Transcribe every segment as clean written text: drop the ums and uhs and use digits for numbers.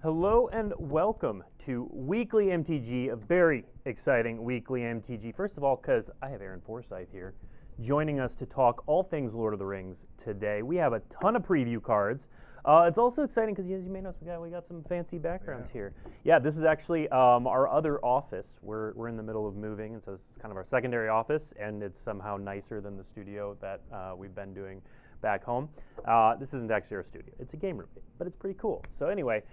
Hello and welcome to Weekly MTG, a very exciting Weekly MTG. First of all, because I have Aaron Forsythe here joining us to talk all things Lord of the Rings today. We have a ton of preview cards. It's also exciting because, as you may notice, we got some fancy backgrounds here. Yeah, this is actually our other office. We're in the middle of moving, and so this is kind of our secondary office, and it's somehow nicer than the studio that we've been doing back home. This isn't actually our studio. It's a game room, but it's pretty cool. So anyway,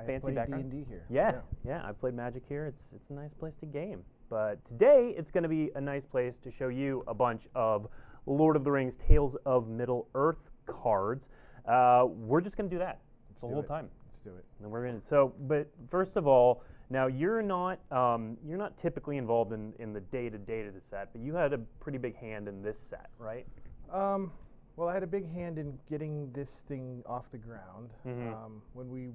fancy background. D&D here. Yeah, I played Magic here. It's a nice place to game. But today, it's going to be a nice place to show you a bunch of Lord of the Rings Tales of Middle-earth cards. We're just going to do that the whole time. Let's do it. And we're going to. But first of all, now you're not typically involved in the day-to-day of the set, but you had a pretty big hand in this set, right? Well, I had a big hand in getting this thing off the ground. When we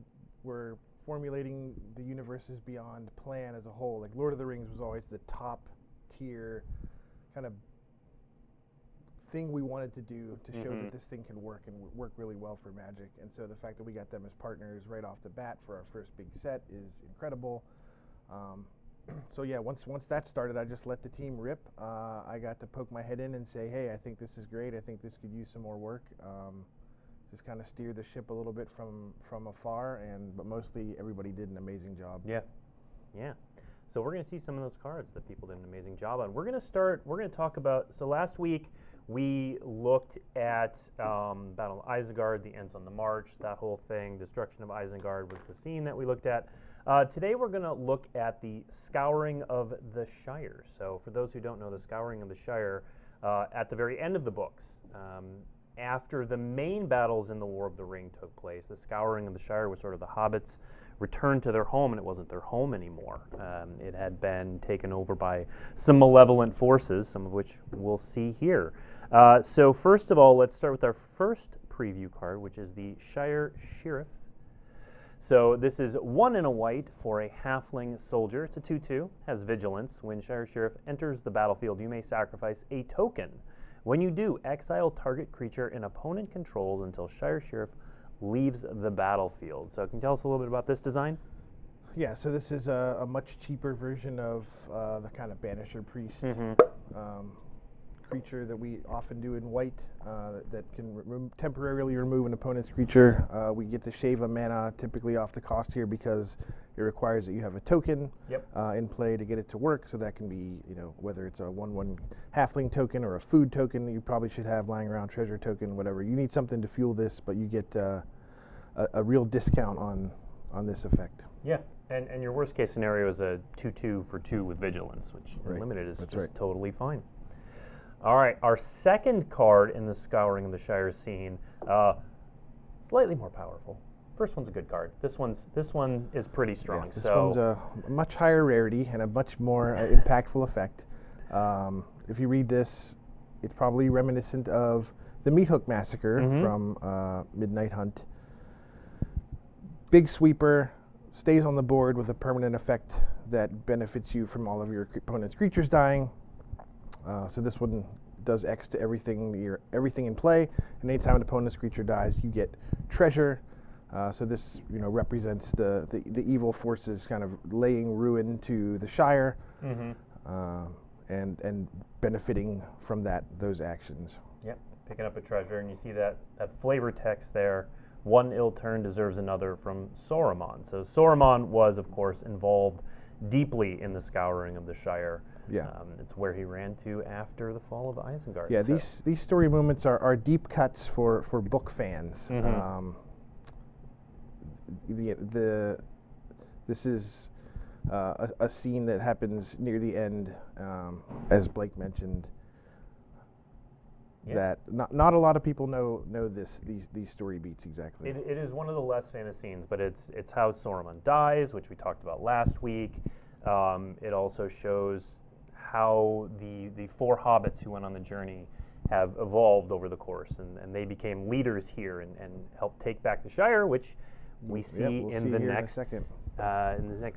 were formulating the Universes Beyond plan as a whole, like Lord of the Rings was always the top tier kind of thing we wanted to do to show that this thing can work and work really well for Magic. And so the fact that we got them as partners right off the bat for our first big set is incredible. So yeah, once that started, I just let the team rip. I got to poke my head in and say, hey, I think this is great. I think this could use some more work. Just kind of steer the ship a little bit from afar, but mostly everybody did an amazing job. Yeah. So we're going to see some of those cards that people did an amazing job on. We're going to talk about, so last week we looked at Battle of Isengard, the Ends on the March, that whole thing. Destruction of Isengard was the scene that we looked at. Today we're going to look at the Scouring of the Shire. So for those who don't know, the Scouring of the Shire, at the very end of the books, after the main battles in the War of the Ring took place, the Scouring of the Shire was sort of the hobbits returned to their home, and it wasn't their home anymore. It had been taken over by some malevolent forces, some of which we'll see here. So first of all, let's start with our first preview card, which is the Shire Sheriff. So this is 1 and a white for a halfling soldier. It's a 2/2, has vigilance. When Shire Sheriff enters the battlefield, you may sacrifice a token. When you do, exile target creature an opponent controls until Shire Sheriff leaves the battlefield. So can you tell us a little bit about this design? Yeah, so this is a much cheaper version of the kind of Banisher Priest creature that we often do in white that can temporarily remove an opponent's creature. We get to shave a mana typically off the cost here because it requires that you have a token in play to get it to work. So that can be, whether it's a 1/1 halfling token or a food token that you probably should have lying around, treasure token, whatever. You need something to fuel this, but you get a real discount on this effect. Yeah, and your worst case scenario is a 2/2 for 2 with vigilance, which in limited is just totally fine. All right, our second card in the Scouring of the Shire scene, slightly more powerful. First one's a good card. This one is pretty strong. Yeah, this one's a much higher rarity and a much more impactful effect. If you read this, it's probably reminiscent of the Meat Hook Massacre from Midnight Hunt. Big sweeper, stays on the board with a permanent effect that benefits you from all of your opponent's creatures dying. So this one does X to everything in play, and anytime an opponent's creature dies, you get treasure. So this represents the evil forces kind of laying ruin to the Shire, and benefiting from those actions. Yep, picking up a treasure, and you see that flavor text there. One ill turn deserves another from Saruman. So Saruman was, of course, involved deeply in the Scouring of the Shire. Yeah, it's where he ran to after the fall of Isengard. Yeah, so these story moments are deep cuts for book fans. This is a scene that happens near the end, as Blake mentioned. That not a lot of people know these story beats exactly. It is one of the less famous scenes, but it's how Saruman dies, which we talked about last week. It also shows how the 4 hobbits who went on the journey have evolved over the course, and they became leaders here and helped take back the Shire, which we see in the next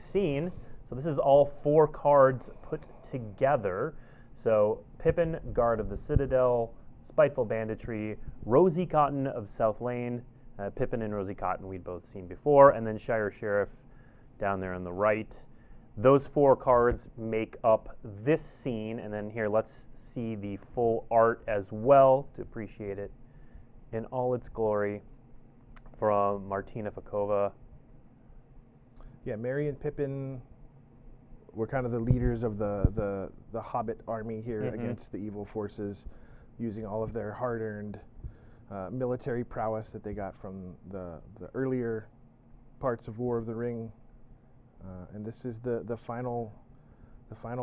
scene. So this is all 4 cards put together. So Pippin, Guard of the Citadel, Spiteful Banditry, Rosy Cotton of South Lane, Pippin and Rosie Cotton we'd both seen before, and then Shire Sheriff down there on the right. Those 4 cards make up this scene, and then here let's see the full art as well to appreciate it in all its glory from Martina Fakova. Yeah, Merry and Pippin were kind of the leaders of the Hobbit army here against the evil forces, using all of their hard-earned military prowess that they got from the earlier parts of War of the Ring. And this is the final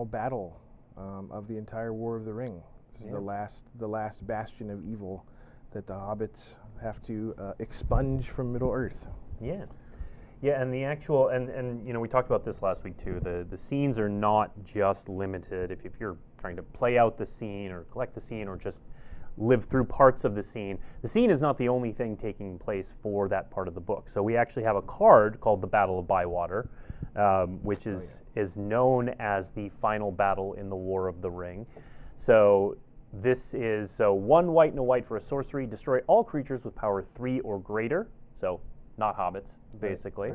battle of the entire War of the Ring. This is the last bastion of evil that the hobbits have to expunge from Middle Earth. Yeah. Yeah, and the actual, and you know, we talked about this last week too, the scenes are not just limited. If you're trying to play out the scene or collect the scene or just live through parts of the scene is not the only thing taking place for that part of the book. So we actually have a card called the Battle of Bywater, which is known as the final battle in the War of the Ring. So this is 1 white and a white for a sorcery. Destroy all creatures with power 3 or greater. So not hobbits, basically.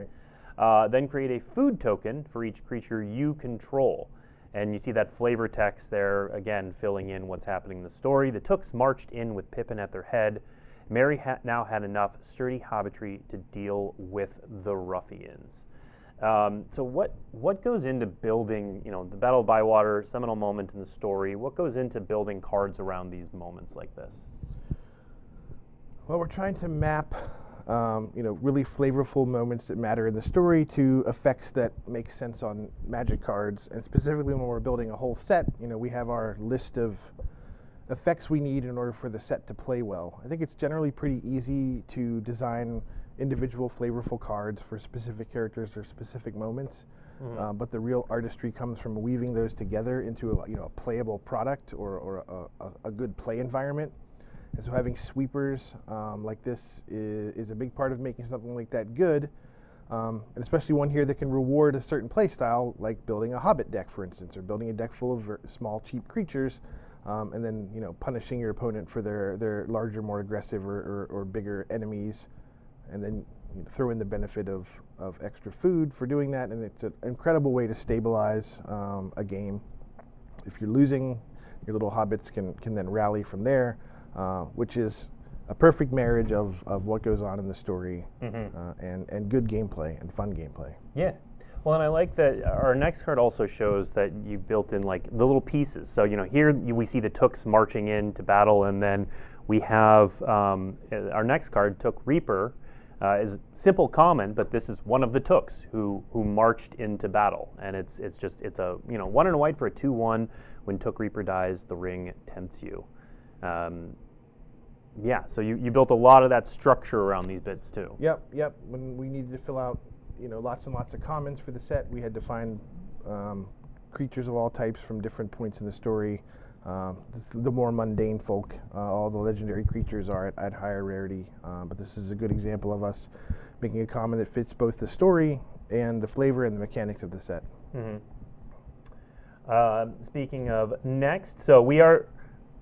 Right. Then create a food token for each creature you control. And you see that flavor text there, again, filling in what's happening in the story. The Tooks marched in with Pippin at their head. Merry now had enough sturdy hobbitry to deal with the ruffians. So what goes into building, you know, the Battle of Bywater, seminal moment in the story, what goes into building cards around these moments like this? Well, we're trying to map really flavorful moments that matter in the story to effects that make sense on Magic cards. And specifically when we're building a whole set, we have our list of effects we need in order for the set to play well. I think it's generally pretty easy to design individual flavorful cards for specific characters or specific moments. But the real artistry comes from weaving those together into a playable product or a good play environment. And so having sweepers like this is a big part of making something like that good, and especially one here that can reward a certain play style, like building a Hobbit deck, for instance, or building a deck full of small, cheap creatures, and then punishing your opponent for their larger, more aggressive or bigger enemies, and then throw in the benefit of extra food for doing that, and it's an incredible way to stabilize a game. If you're losing, your little hobbits can then rally from there. Which is a perfect marriage of what goes on in the story and good gameplay and fun gameplay. Yeah. Well, and I like that our next card also shows that you built in like the little pieces. So, here we see the Tooks marching into battle, and then we have our next card, Took Reaper, is simple common, but this is one of the Tooks who marched into battle. And it's a 1 and a white for a 2/1. When Took Reaper dies, the ring tempts you. So you built a lot of that structure around these bits too. Yep. When we needed to fill out, lots and lots of commons for the set, we had to find creatures of all types from different points in the story. The more mundane folk, all the legendary creatures are at higher rarity, but this is a good example of us making a common that fits both the story and the flavor and the mechanics of the set. Speaking of next, so we are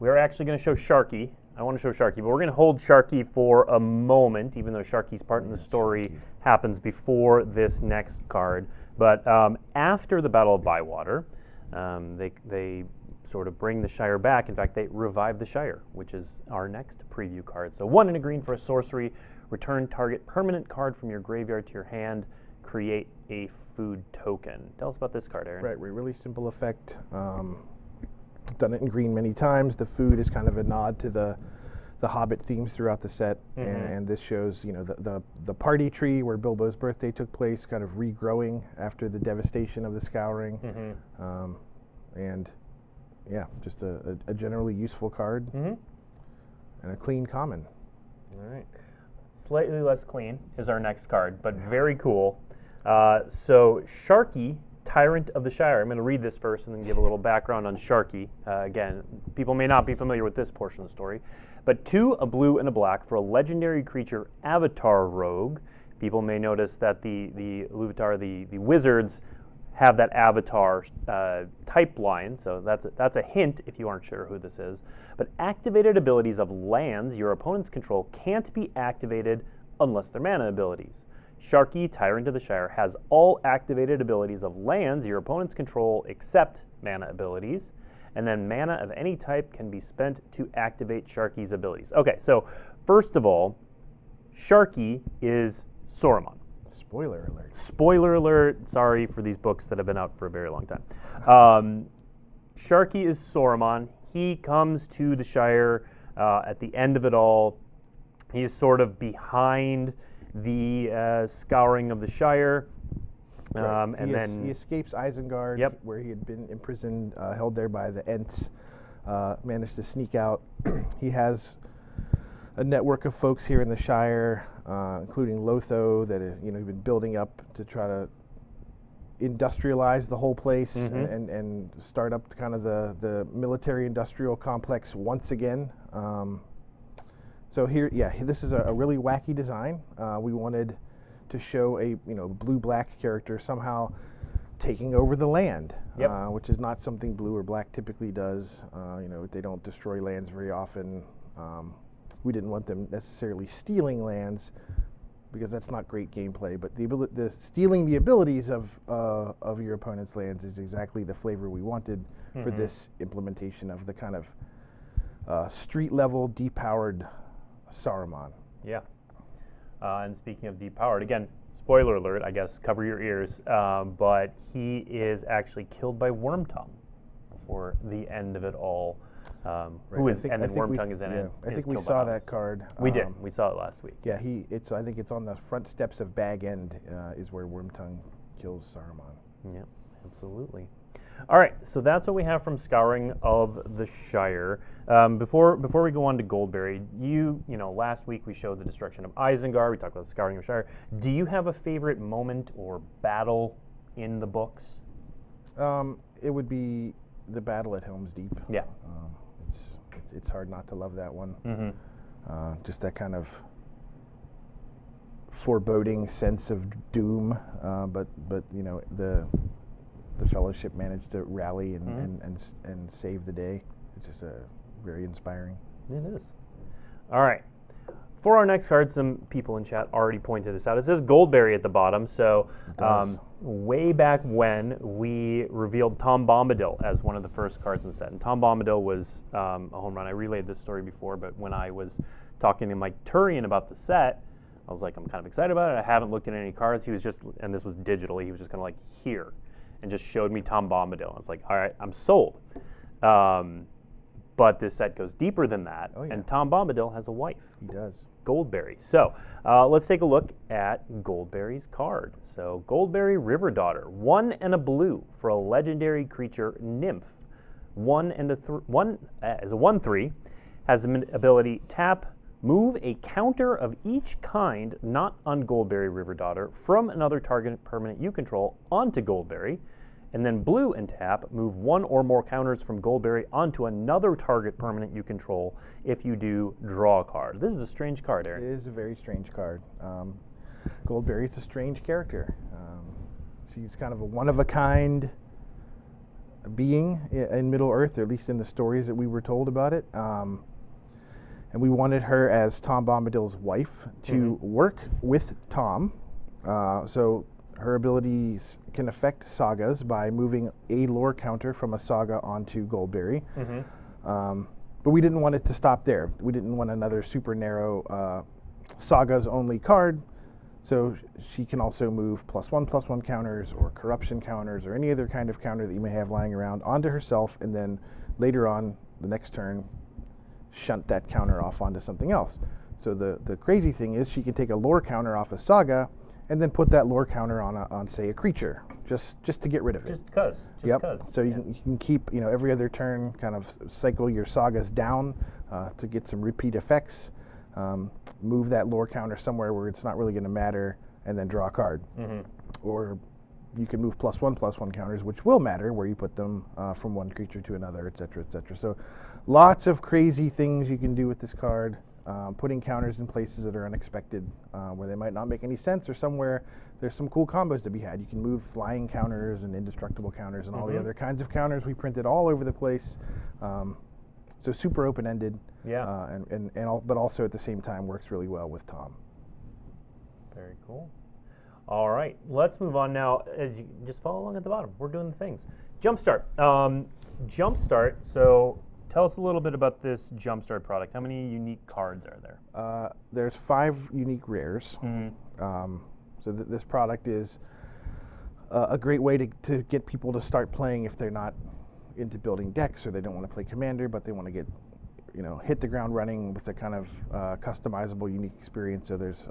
actually going to show Sharky. I want to show Sharky, but we're going to hold Sharky for a moment, even though Sharky's part in the story happens before this next card. But after the Battle of Bywater, they sort of bring the Shire back. In fact, they revive the Shire, which is our next preview card. So 1 and a green for a sorcery. Return target permanent card from your graveyard to your hand. Create a food token. Tell us about this card, Aaron. Right, really simple effect. Done it in green many times. The food is kind of a nod to the Hobbit themes throughout the set, and this shows the party tree where Bilbo's birthday took place, kind of regrowing after the devastation of the Scouring, and just a generally useful card and a clean common. All right, slightly less clean is our next card, but very cool. So Sharky, Tyrant of the Shire. I'm going to read this first and then give a little background on Sharky. Again, people may not be familiar with this portion of the story. But 2, a blue and a black for a legendary creature Avatar Rogue. People may notice that the Luvatar, the wizards, have that Avatar type line, so that's a hint if you aren't sure who this is. But activated abilities of lands your opponents control can't be activated unless they're mana abilities. Sharky, Tyrant of the Shire, has all activated abilities of lands your opponents control except mana abilities. And then mana of any type can be spent to activate Sharky's abilities. Okay, so first of all, Sharky is Saruman. Spoiler alert. Spoiler alert. Sorry for these books that have been out for a very long time. Sharky is Saruman. He comes to the Shire at the end of it all. He's sort of behind the Scouring of the Shire. Right. And he escapes Isengard, Yep. where he had been imprisoned, held there by the Ents, managed to sneak out. He has a network of folks here in the Shire, including Lotho, that he'd been building up to try to industrialize the whole place and start up kind of the military-industrial complex once again. So here, this is a really wacky design. We wanted to show a blue-black character somehow taking over the land, which is not something blue or black typically does. They don't destroy lands very often. We didn't want them necessarily stealing lands because that's not great gameplay. But the stealing the abilities of your opponent's lands is exactly the flavor we wanted for this implementation of the kind of street-level, depowered Saruman. Yeah. And speaking of depowered, again, spoiler alert, I guess, cover your ears, but he is actually killed by Wormtongue before the end of it all. And then Wormtongue is in it. I think we saw that card. We did. We saw it last week. Yeah, I think it's on the front steps of Bag End is where Wormtongue kills Saruman. Yeah, absolutely. All right, so that's what we have from Scouring of the Shire. Before we go on to Goldberry, last week we showed the destruction of Isengard. We talked about Scouring of Shire. Do you have a favorite moment or battle in the books? It would be the battle at Helm's Deep. Yeah. It's hard not to love that one. Just that kind of foreboding sense of doom, but the Fellowship managed to rally and save the day. It's just very inspiring. It is. All right. For our next card, some people in chat already pointed this out. It says Goldberry at the bottom. So way back when, we revealed Tom Bombadil as one of the first cards in the set. And Tom Bombadil was a home run. I relayed this story before, but when I was talking to Mike Turian about the set, I was like, I'm kind of excited about it. I haven't looked at any cards. He was just, and this was digitally, he was just kind of like, here, and just showed me Tom Bombadil. I was like, all right, I'm sold. But this set goes deeper than that, and Tom Bombadil has a wife. He does. Goldberry. So let's take a look at Goldberry's card. So Goldberry River Daughter, 1 and a blue for a legendary creature nymph. 1 and a 1/3, has the ability tap, move a counter of each kind not on Goldberry River Daughter from another target permanent you control onto Goldberry. And then blue and tap, move 1 or more counters from Goldberry onto another target permanent you control. If you do, draw a card. This is a strange card, Aaron. It is a very strange card. Goldberry is a strange character. She's kind of a one-of-a-kind being in Middle-earth, or at least in the stories that we were told about it. And we wanted her as Tom Bombadil's wife to work with Tom. So her abilities can affect sagas by moving a lore counter from a saga onto Goldberry. But we didn't want it to stop there. We didn't want another super narrow sagas only card. So she can also move +1/+1 counters or corruption counters or any other kind of counter that you may have lying around onto herself, and then later on the next turn shunt that counter off onto something else. So the crazy thing is she can take a lore counter off a saga and then put that lore counter on say a creature, just to get rid of it. Just because. So you can keep every other turn kind of cycle your sagas down to get some repeat effects. Move that lore counter somewhere where it's not really going to matter, and then draw a card. Or you can move +1/+1 counters, which will matter, where you put them from one creature to another, etc., etc. So lots of crazy things you can do with this card. Putting counters in places that are unexpected, where they might not make any sense, or somewhere there's some cool combos to be had. You can move flying counters and indestructible counters and all the other kinds of counters we printed all over the place. So super open-ended, but also at the same time works really well with Tom. Very cool. All right, let's move on now. As you just follow along at the bottom, we're doing the things. Jumpstart. Jumpstart. So tell us a little bit about this Jumpstart product. How many unique cards are there? There's 5 unique rares. So this product is a great way to get people to start playing if they're not into building decks or they don't want to play Commander, but they want to get, hit the ground running with a kind of customizable, unique experience. So there's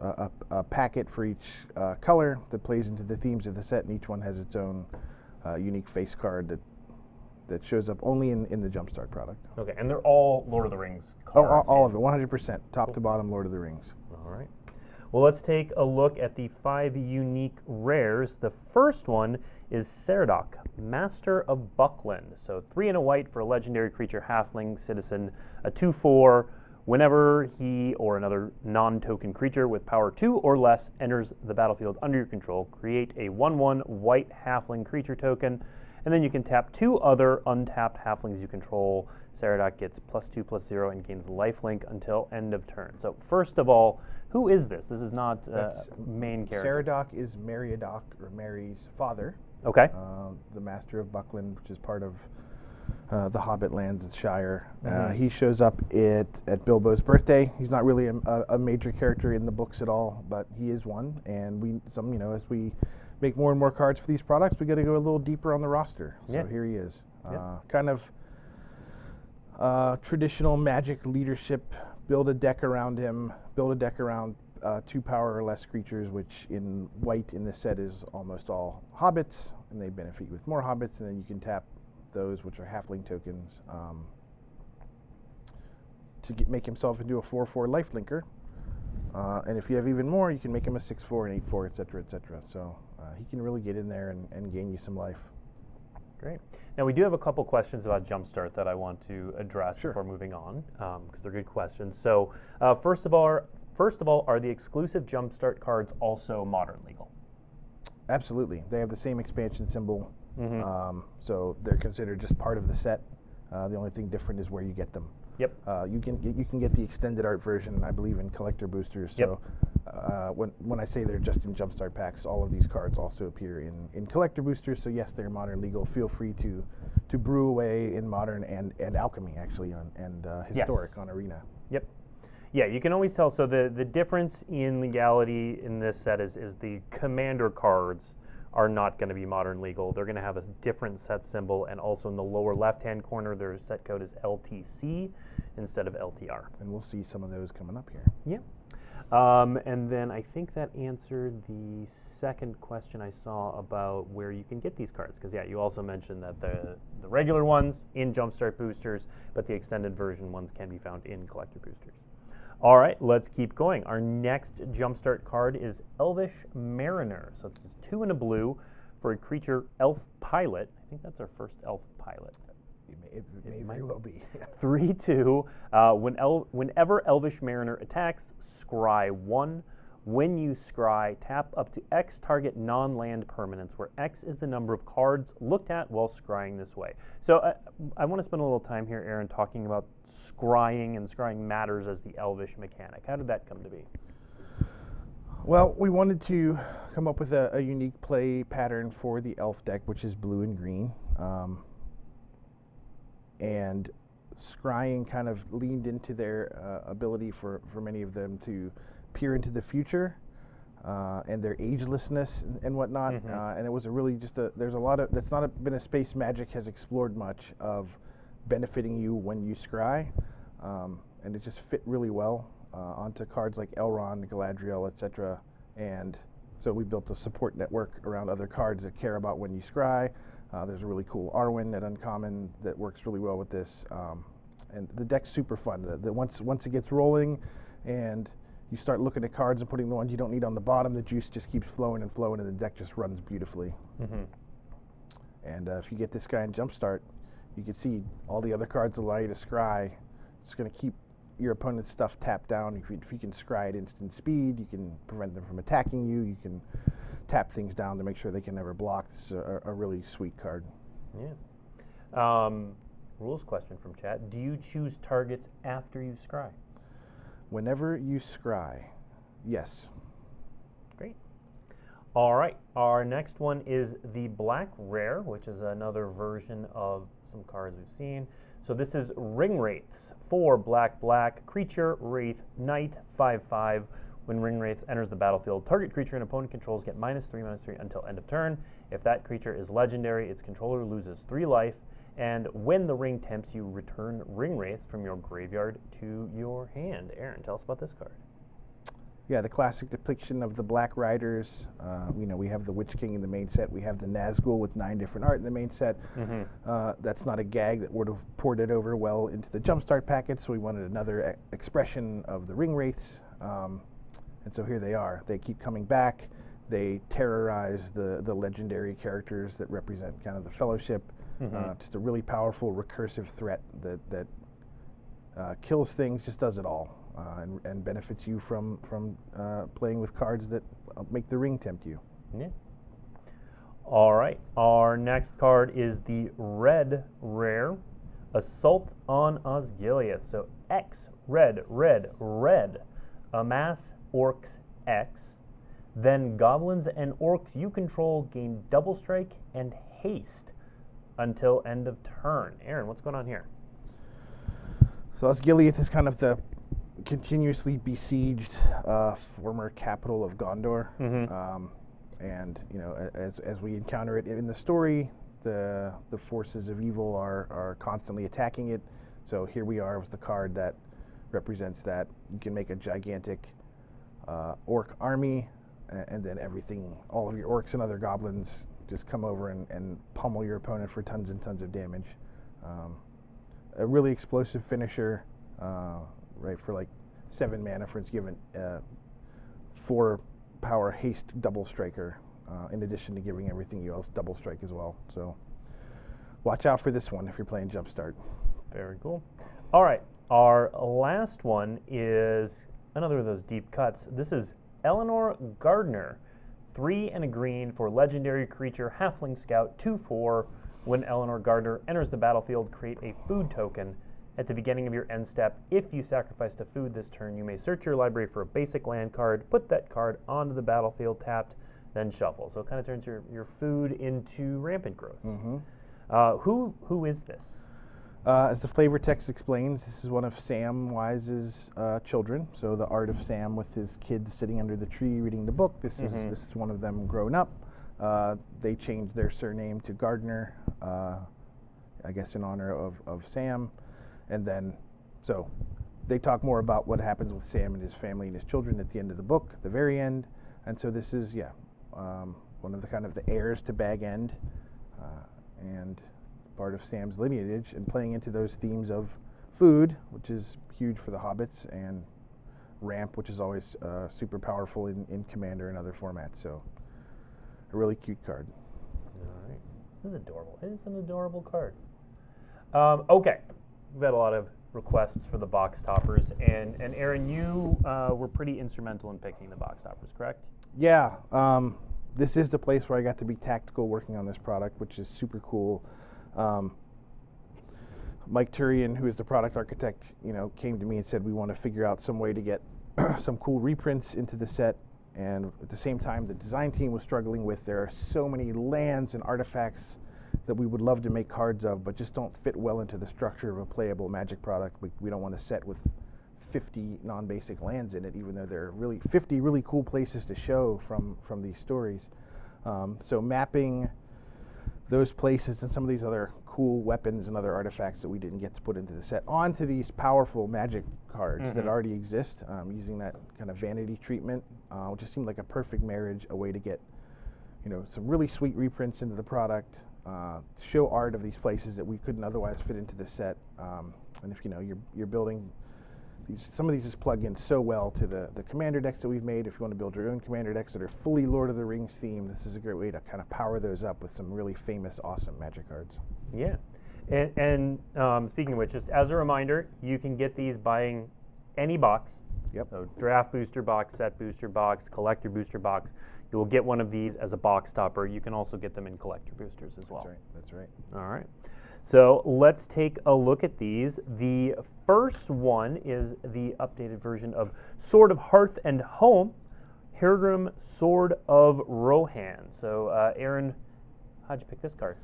a packet for each color that plays into the themes of the set, and each one has its own unique face card that shows up only in the Jumpstart product. Okay, and they're all Lord of the Rings cards? All of it, 100%, top to bottom, Lord of the Rings. All right. Well, let's take a look at the 5 unique rares. The first one is Saradoc, Master of Buckland. So 3 and a white for a legendary creature, halfling, citizen, a 2/4. Whenever he or another non-token creature with power 2 or less enters the battlefield under your control, create a 1/1 white halfling creature token, and then you can tap 2 other untapped halflings you control. Saradoc gets +2/+0 and gains lifelink until end of turn. So first of all, who is this? This is not main character. Saradoc is Meriadoc, or Mary's father. Okay. The Master of Buckland, which is part of the Hobbit lands of Shire. He shows up at Bilbo's birthday. He's not really a major character in the books at all, but he is one. And as we make more and more cards for these products, we got to go a little deeper on the roster. So here he is. Kind of traditional Magic leadership. Build a deck around him. Build a deck around 2 power or less creatures, which in white in this set is almost all hobbits, and they benefit you with more hobbits, and then you can tap those, which are halfling tokens, to make himself into a 4/4 lifelinker. And if you have even more, you can make him a 6/4 and 8/4, etc., etc. So he can really get in there and gain you some life. Great. Now we do have a couple questions about Jumpstart that I want to address before moving on, because they're good questions. So first of all, are the exclusive Jumpstart cards also modern legal? Absolutely. They have the same expansion symbol, so they're considered just part of the set. The only thing different is where you get them. Yep. You can get the extended art version, I believe, in collector boosters. So when I say they're just in Jumpstart packs, all of these cards also appear in collector boosters. So yes, they're modern legal. Feel free to brew away in modern and alchemy, actually, and historic on Arena. Yep. Yeah, you can always tell. So the difference in legality in this set is the Commander cards are not going to be modern legal. They're going to have a different set symbol, and also in the lower left-hand corner, their set code is LTC instead of LTR. And we'll see some of those coming up here. Yeah. And then I think that answered the second question I saw about where you can get these cards. Because, yeah, you also mentioned that the regular ones in Jumpstart boosters, but the extended version ones can be found in collector boosters. All right, let's keep going. Our next Jumpstart card is Elvish Mariner. So this is 2 and a blue for a creature elf pilot. I think that's our first elf pilot. It may very well be. 3/2. Whenever Elvish Mariner attacks, scry 1. When you scry, tap up to X target non-land permanents, where X is the number of cards looked at while scrying this way. So I want to spend a little time here, Aaron, talking about scrying, and scrying matters as the Elvish mechanic. How did that come to be? Well, we wanted to come up with a unique play pattern for the elf deck, which is blue and green. And scrying kind of leaned into their ability for many of them to peer into the future and their agelessness and whatnot. And it was there's a lot of, that's not been a space Magic has explored much of benefiting you when you scry. And it just fit really well onto cards like Elrond, Galadriel, etc. And so we built a support network around other cards that care about when you scry. There's a really cool Arwen at Uncommon that works really well with this. And the deck's super fun. Once it gets rolling and you start looking at cards and putting the ones you don't need on the bottom, the juice just keeps flowing and flowing, and the deck just runs beautifully. And if you get this guy in Jumpstart, you can see all the other cards allow you to scry. It's going to keep your opponent's stuff tapped down. If you can scry at instant speed, you can prevent them from attacking you. You can tap things down to make sure they can never block. This is a really sweet card. Yeah. Rules question from chat. Do you choose targets after you scry? Whenever you scry, yes. All right, our next one is the Black Rare, which is another version of some cards we've seen. So this is Ring Wraiths, 4 black, creature, wraith, knight, 5/5. When Ring Wraiths enters the battlefield, target creature an opponent controls get -3/-3 until end of turn. If that creature is legendary, its controller loses 3 life. And when the ring tempts you, return Ring Wraiths from your graveyard to your hand. Aaron, tell us about this card. Yeah, the classic depiction of the Black Riders. We have the Witch King in the main set. We have the Nazgul with 9 different art in the main set. That's not a gag that would have ported over well into the Jumpstart packet, so we wanted another expression of the Ring Wraiths. And so here they are. They keep coming back. They terrorize the legendary characters that represent kind of the Fellowship. Just a really powerful recursive threat that kills things, just does it all. And benefits you from playing with cards that make the ring tempt you. Yeah. All right. Our next card is the Red Rare, Assault on Osgiliath. So X, red. Amass Orcs X. Then goblins and orcs you control gain double strike and haste until end of turn. Aaron, what's going on here? So Osgiliath is kind of the continuously besieged former capital of Gondor, and as we encounter it in the story, the forces of evil are constantly attacking it. So here we are with the card that represents that. You can make a gigantic orc army, and then all of your orcs and other goblins just come over and pummel your opponent for tons and tons of damage. A really explosive finisher. Right, for like 7 mana, for instance, you have 4 power haste double striker, in addition to giving everything else double strike as well. So watch out for this one if you're playing Jumpstart. Very cool. All right, our last one is another of those deep cuts. This is Eleanor Gardner, 3 and a green for legendary creature, Halfling Scout, 2/4. When Eleanor Gardner enters the battlefield, create a food token. At the beginning of your end step, if you sacrificed a food this turn, you may search your library for a basic land card, put that card onto the battlefield tapped, then shuffle. So it kind of turns your food into rampant growth. Who is this? As the flavor text explains, this is one of Sam Wise's children. So the art of Sam with his kids sitting under the tree reading the book. This is one of them grown up. They changed their surname to Gardner, I guess in honor of Sam. And then, so they talk more about what happens with Sam and his family and his children at the end of the book, the very end. And so this is, one of the kind of the heirs to Bag End, and part of Sam's lineage, and playing into those themes of food, which is huge for the hobbits, and ramp, which is always super powerful in Commander and other formats. So a really cute card. All right. This is adorable. It is an adorable card. Okay. We've had a lot of requests for the box toppers, and Aaron, you were pretty instrumental in picking the box toppers, correct? Yeah, this is the place where I got to be tactical working on this product, which is super cool. Mike Turian, who is the product architect, came to me and said we want to figure out some way to get some cool reprints into the set, and at the same time the design team was struggling with there are so many lands and artifacts that we would love to make cards of, but just don't fit well into the structure of a playable Magic product. We don't want a set with 50 non-basic lands in it, even though there are 50 really cool places to show from these stories. So mapping those places and some of these other cool weapons and other artifacts that we didn't get to put into the set onto these powerful Magic cards that already exist, using that kind of vanity treatment, just seemed like a perfect marriage, a way to get some really sweet reprints into the product. Show art of these places that we couldn't otherwise fit into the set, and if you're building these, some of these just plug in so well to the commander decks that we've made. If you want to build your own commander decks that are fully Lord of the Rings themed, this is a great way to kind of power those up with some really famous, awesome Magic cards. Yeah, and speaking of which, just as a reminder, you can get these buying any box. Yep. So draft booster box, set booster box, collector booster box. You will get one of these as a box topper. You can also get them in collector boosters as well. That's right. All right. So let's take a look at these. The first one is the updated version of Sword of Hearth and Home. Pilgrim Sword of Rohan. So, Aaron, how'd you pick this card?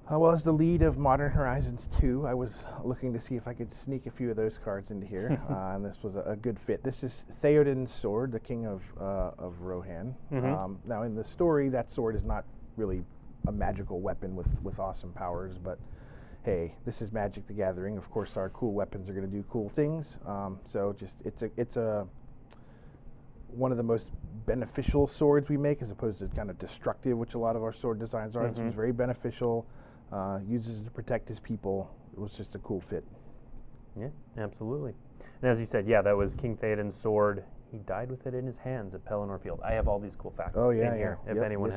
Well, as the lead of Modern Horizons 2, I was looking to see if I could sneak a few of those cards into here, and this was a good fit. This is Theoden's sword, the king of Rohan. Now, in the story, that sword is not really a magical weapon with awesome powers, but hey, this is Magic the Gathering. Of course, our cool weapons are going to do cool things. So it's one of the most beneficial swords we make, as opposed to kind of destructive, which a lot of our sword designs are. This one's very beneficial. Uses it to protect his people. It was just a cool fit. Yeah, absolutely. And as you said, yeah, that was King Theoden's sword. He died with it in his hands at Pelennor Field. I have all these cool facts in here. If anyone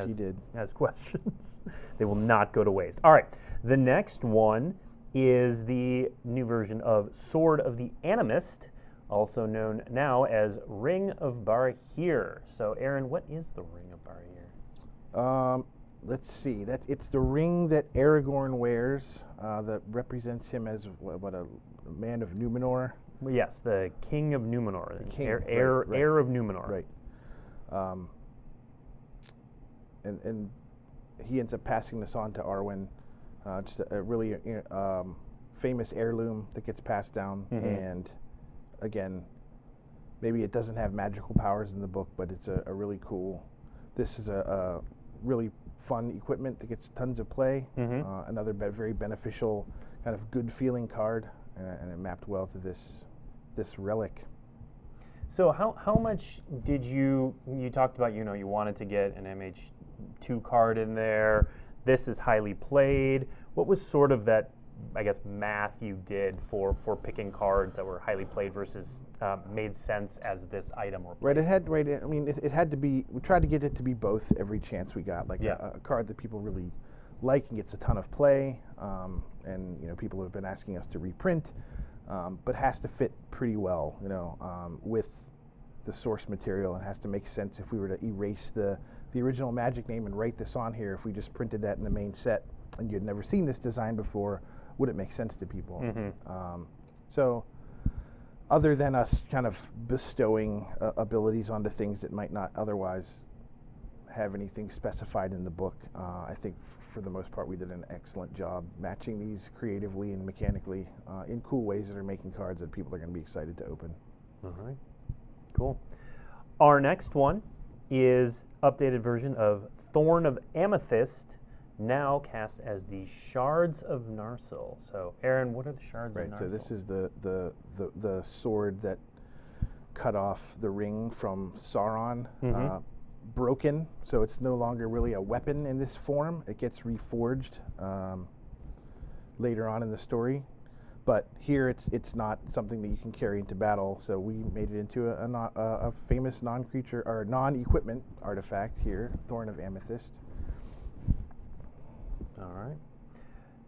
has questions, they will not go to waste. All right, the next one is the new version of Sword of the Animist, also known now as Ring of Barahir. So, Aaron, what is the Ring of Barahir? Let's see. It's the ring that Aragorn wears that represents him as what a man of Numenor. Yes, the King of Numenor, the king, heir of Numenor. Right. And he ends up passing this on to Arwen. Just a really famous heirloom that gets passed down. And again, maybe it doesn't have magical powers in the book, but it's a really cool. This is a really fun equipment that gets tons of play. Another very beneficial, kind of good feeling card, and it mapped well to this relic. So how much did you talked about, you wanted to get an MH2 card in there. This is highly played. What was sort of that, I guess, math you did for picking cards that were highly played versus made sense as this item or played? It had to be, we tried to get it to be both every chance we got, like a card that people really like and gets a ton of play, and people have been asking us to reprint, but has to fit pretty well, with the source material, and has to make sense if we were to erase the original Magic name and write this on here. If we just printed that in the main set and you'd never seen this design before, would it make sense to people? So other than us kind of bestowing abilities onto things that might not otherwise have anything specified in the book, I think for the most part we did an excellent job matching these creatively and mechanically in cool ways that are making cards that people are going to be excited to open. All right, cool. Our next one is updated version of Thorn of Amethyst, now cast as the Shards of Narsil. So, Aaron, what are the Shards of Narsil? So this is the sword that cut off the ring from Sauron, broken. So it's no longer really a weapon in this form. It gets reforged later on in the story. But here it's not something that you can carry into battle. So we made it into a famous non-creature or non-equipment artifact here, Thorn of Amethyst. All right.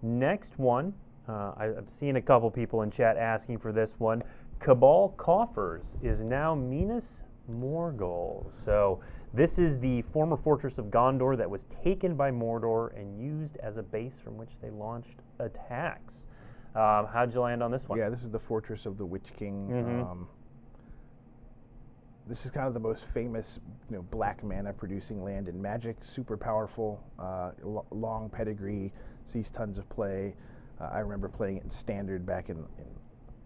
Next one, I've seen a couple people in chat asking for this one. Cabal Coffers is now Minas Morgul. So this is the former fortress of Gondor that was taken by Mordor and used as a base from which they launched attacks. How'd you land on this one? Yeah, this is the Fortress of the Witch King. This is kind of the most famous, black mana producing land in Magic. Super powerful, long pedigree, sees tons of play. I remember playing it in Standard back in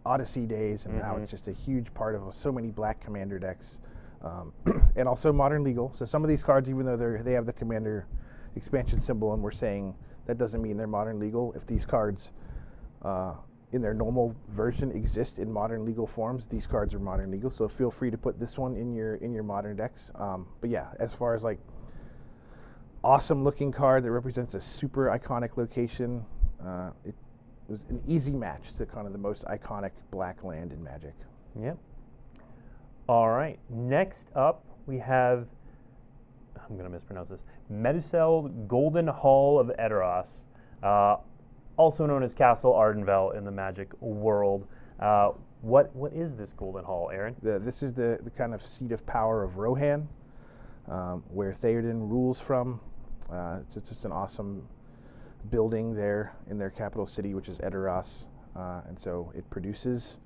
Odyssey days, and now it's just a huge part of so many black commander decks, and also Modern Legal. So some of these cards, even though they have the commander expansion symbol, and we're saying that doesn't mean they're Modern Legal. If these cards in their normal version exist in Modern Legal forms, these cards are Modern Legal, so feel free to put this one in your Modern decks. But yeah, as far as like awesome looking card that represents a super iconic location, it was an easy match to kind of the most iconic black land in Magic. Yep. All right, next up we have, I'm going to mispronounce this, Medusel Golden Hall of Edoras, also known as Castle Ardenvel in the Magic world. What is this Golden Hall, Aaron? This is the kind of seat of power of Rohan, where Theoden rules from. It's just an awesome building there in their capital city, which is Edoras, and so it produces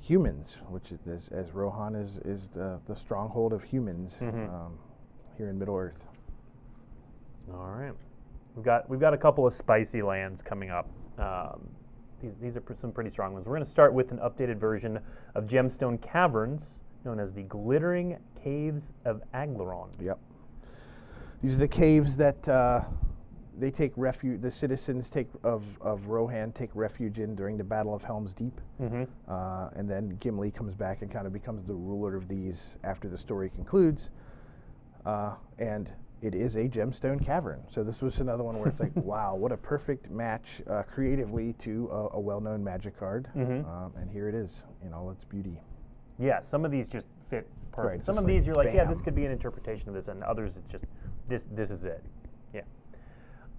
humans, which is as Rohan is the stronghold of humans here in Middle Earth. All right, we've got a couple of spicy lands coming up. These are some pretty strong ones. We're going to start with an updated version of Gemstone Caverns, known as the Glittering Caves of Aglaron. Yep. These are the caves that they take refuge. The citizens of Rohan take refuge in during the Battle of Helm's Deep, and then Gimli comes back and kind of becomes the ruler of these after the story concludes. And it is a gemstone cavern. So this was another one where it's like, wow, what a perfect match creatively to a well-known Magic card. And here it is in all its beauty. Yeah, some of these just fit perfect. Right, some of these you're like, yeah, this could be an interpretation of this, and others it's just this is it. Yeah.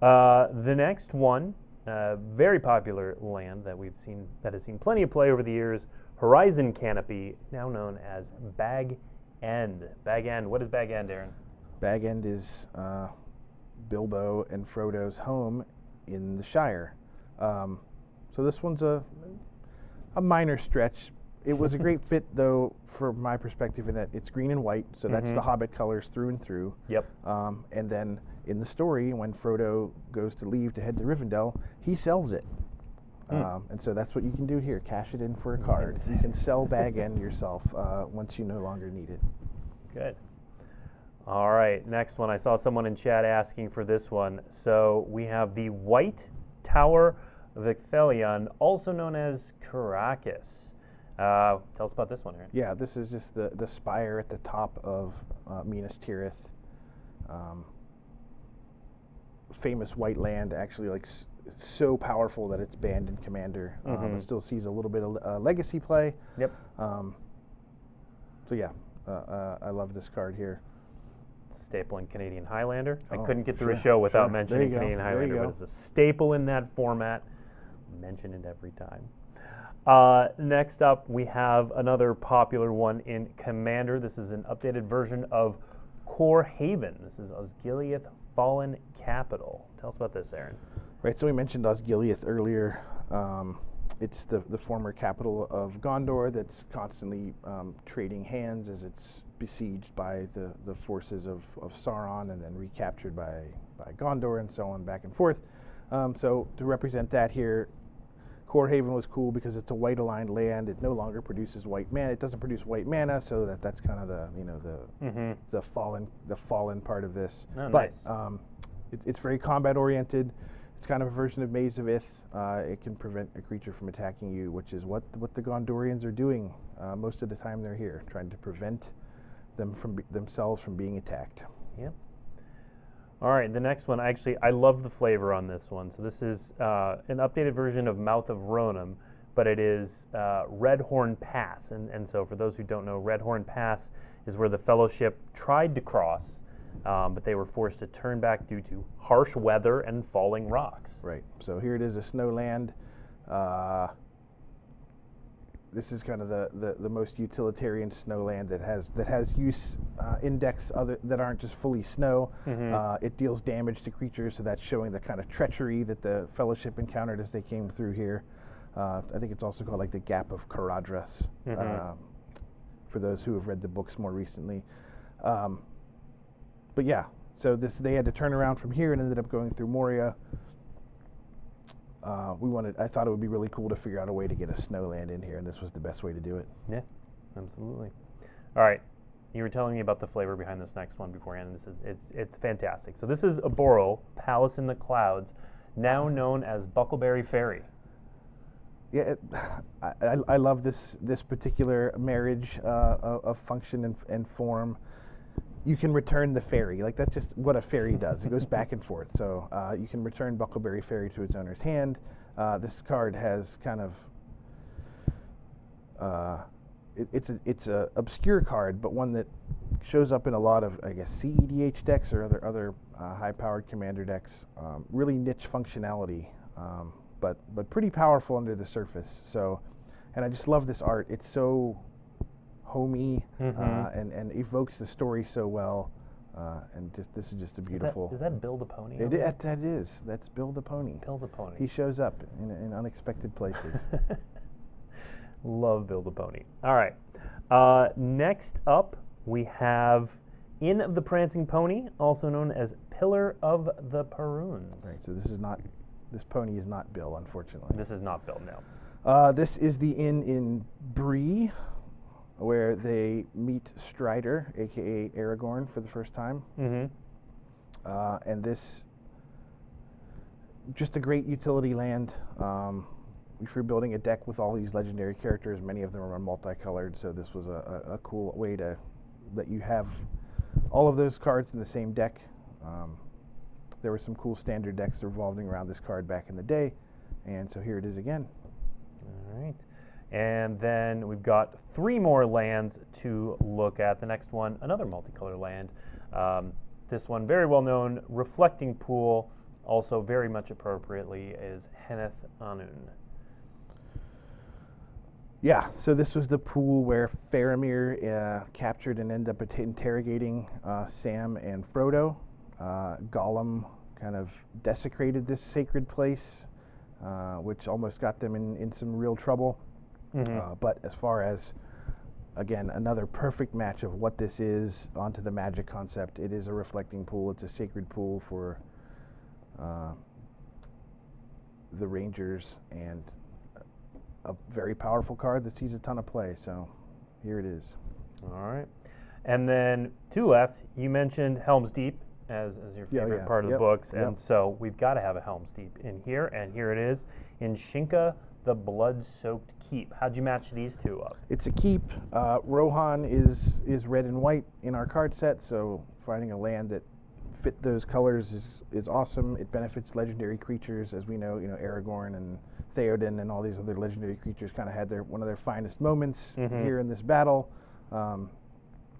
The next one, very popular land that has seen plenty of play over the years, Horizon Canopy, now known as Bag End. Bag End. What is Bag End, Aaron? Bag End is Bilbo and Frodo's home in the Shire. So this one's a minor stretch. It was a great fit, though, from my perspective, in that it's green and white, so that's the Hobbit colors through and through. Yep. And then in the story, when Frodo goes to leave to head to Rivendell, he sells it. And so that's what you can do here, cash it in for a card. You can sell Bag End yourself once you no longer need it. Good. All right, next one. I saw someone in chat asking for this one. So we have the White Tower of Icthelion, also known as Caracas. Tell us about this one, Aaron. Yeah, this is just the spire at the top of Minas Tirith. Famous white land, actually, like so powerful that it's banned in Commander. It still sees a little bit of legacy play. Yep. So yeah, I love this card here. Staple in Canadian Highlander. Oh, I couldn't get through a show without mentioning Canadian There Highlander, you go. but it's a staple in that format. Mention it every time. Next up, we have another popular one in Commander. This is an updated version of Core Haven. This is Osgiliath Fallen Capital. Tell us about this, Aaron. Right, so we mentioned Osgiliath earlier. It's the former capital of Gondor that's constantly trading hands as it's besieged by the forces of Sauron and then recaptured by Gondor and so on, back and forth. So to represent that here, Core Haven was cool because it's a white aligned land. It no longer produces white mana. It doesn't produce white mana, so that's kind of the fallen part of this. Oh, but nice. It's very combat oriented. It's kind of a version of Maze of Ith. It can prevent a creature from attacking you, which is what the Gondorians are doing most of the time they're here, trying to prevent themselves from being attacked. Yep. All right, the next one, I love the flavor on this one. So this is an updated version of Mouth of Ronan, but it is Redhorn Pass. And so for those who don't know, Redhorn Pass is where the Fellowship tried to cross, but they were forced to turn back due to harsh weather and falling rocks. Right, so here it is, a snowland. This is kind of the most utilitarian snowland that has use index that aren't just fully snow. It deals damage to creatures, so that's showing the kind of treachery that the Fellowship encountered as they came through here. I think it's also called like the Gap of Caradhras, for those who have read the books more recently. But yeah, so they had to turn around from here and ended up going through Moria. I thought it would be really cool to figure out a way to get a snowland in here, and this was the best way to do it. Yeah, absolutely. All right, you were telling me about the flavor behind this next one beforehand. It's fantastic. So this is Aboral, Palace in the Clouds, now known as Buckleberry Ferry. Yeah, I love this particular marriage of function and form. You can return the ferry. Like, that's just what a ferry does. It goes back and forth. So you can return Buckleberry Ferry to its owner's hand. This card has kind of it's a obscure card, but one that shows up in a lot of, I guess, CEDH decks or other high-powered Commander decks. Really niche functionality, but pretty powerful under the surface. So, and I just love this art. It's so homey and evokes the story so well, and this is just a beautiful. Is that Bill the Pony? That is. That's Bill the Pony. Bill the Pony. He shows up in unexpected places. Love Build a Pony. All right. Next up, we have Inn of the Prancing Pony, also known as Pillar of the Perrunes. Right, so this pony is not Bill, unfortunately. This is not Bill, no. This is the inn in Bree, where they meet Strider, a.k.a. Aragorn, for the first time. Mm-hmm. And this, just a great utility land. If you're building a deck with all these legendary characters, many of them are multicolored, so this was a cool way to let you have all of those cards in the same deck. There were some cool standard decks revolving around this card back in the day, and so here it is again. All right. And then we've got 3 more lands to look at. The next one, another multicolor land. This one, very well known, Reflecting Pool, also very much appropriately, is Henneth Anun. Yeah, so this was the pool where Faramir captured and ended up interrogating Sam and Frodo. Gollum kind of desecrated this sacred place, which almost got them in some real trouble. Mm-hmm. But as far as, again, another perfect match of what this is onto the Magic concept, it is a reflecting pool. It's a sacred pool for the Rangers, and a very powerful card that sees a ton of play. So here it is. All right. And then 2 left. You mentioned Helm's Deep as your favorite part of the books, and so we've got to have a Helm's Deep in here, and here it is in Shinka, the Blood-Soaked Keep. How'd you match these 2 up? It's a keep. Rohan is red and white in our card set, so finding a land that fit those colors is awesome. It benefits legendary creatures, as we know. Aragorn and Theoden and all these other legendary creatures kind of had one of their finest moments here in this battle.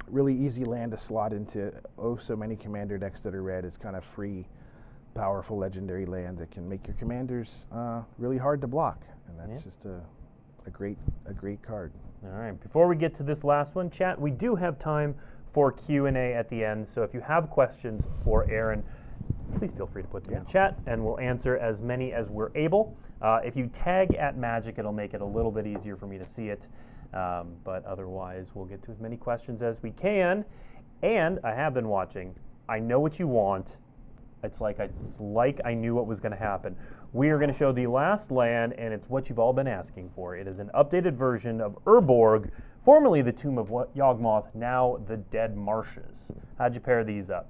Really easy land to slot into so many commander decks that are red. It's kind of free, powerful legendary land that can make your commanders really hard to block, and that's just a great card. All right. Before we get to this last one, chat, we do have time for Q&A at the end. So if you have questions for Aaron, please feel free to put them in chat, and we'll answer as many as we're able. If you tag at Magic, it'll make it a little bit easier for me to see it. But otherwise, we'll get to as many questions as we can. And I have been watching. I know what you want. It's like I knew what was going to happen. We are going to show the last land, and it's what you've all been asking for. It is an updated version of Urborg, formerly the Tomb of Yawgmoth, now the Dead Marshes. How'd you pair these up?